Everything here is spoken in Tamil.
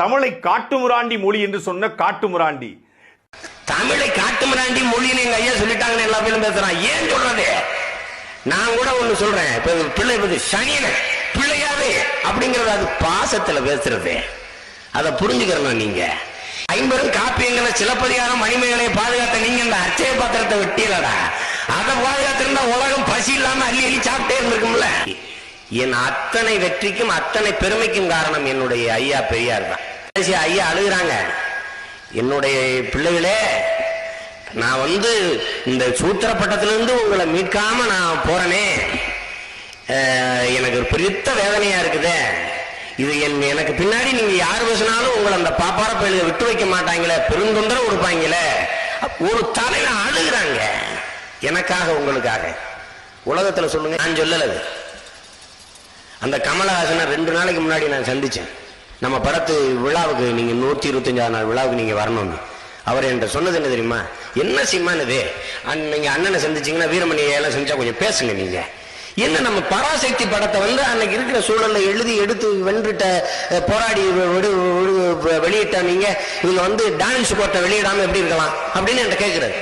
தமிழை காட்டுமிராண்டி மொழி என்று சொன்ன காட்டுமிராண்டி. தமிழை காட்டுமிராண்டி மொழின்னு எங்க ஐயா சொல்லிட்டாங்கன்னு எல்லா பேரும் பேசுறான். ஏன் சொல்றது? நான் கூட ஒண்ணு சொல்றேன். இப்ப பிள்ளை சனியன பிள்ளையாவே அப்படிங்கறது அது பாசத்துல பேசுறது. அதை புரிஞ்சுக்கிறோம். நீங்க 50 காப்பியங்களை சிலப்பதிகாரம் மணிமேகலை பாதுகாத்த நீங்க இந்த அச்சய பாத்திரத்தை வெட்டிடா. அதை பாதுகாத்திருந்தா உலகம் பசி இல்லாம அள்ளி அள்ளி சாப்பிட்டே இருந்திருக்கும்ல. என் அத்தனை வெற்றிக்கும் அத்தனை பெருமைக்கும் காரணம் என்னுடைய ஐயா பெரியார் தான். ஐயா அழுகுறாங்க, என்னுடைய பிள்ளைகளே, நான் இந்த சூத்திரப்பட்டத்திலிருந்து உங்களை மீட்காம நான் போறேனே, எனக்கு ஒரு பெருத்த வேதனையா இருக்குது. இது எனக்கு பின்னாடி நீங்க யாரு பேசினாலும் உங்களை அந்த பாப்பார பயில விட்டு வைக்க மாட்டாங்களே, பெருந்தொந்தரவு கொடுப்பாங்களே. ஒரு தலையில அழுகுறாங்க எனக்காக உங்களுக்காக. உலகத்துல சொல்லுங்க, நான் சொல்லல. அந்த கமலஹாசனை 2 நாளைக்கு முன்னாடி நான் சந்திச்சேன். நம்ம படத்து விழாவுக்கு நீங்க 125ஆம் நாள் விழாவுக்கு நீங்க வரணும்னு அவர் என்கிட்ட சொன்னது என்ன தெரியுமா? என்ன சிம்மானது, நீங்க அண்ணனை சந்திச்சீங்கன்னா வீரமணி எல்லாம் சந்திச்சா கொஞ்சம் பேசுங்க. நீங்க என்ன நம்ம பராசக்தி படத்தை அன்னைக்கு இருக்கிற சூழல்ல எழுதி எடுத்து வென்றுட்ட போராடி வெளியிட்ட நீங்க இவங்க டான்ஸ் போட்ட வெளியிடாம எப்படி இருக்கலாம் அப்படின்னு என்கிட்ட கேட்கிறாரு.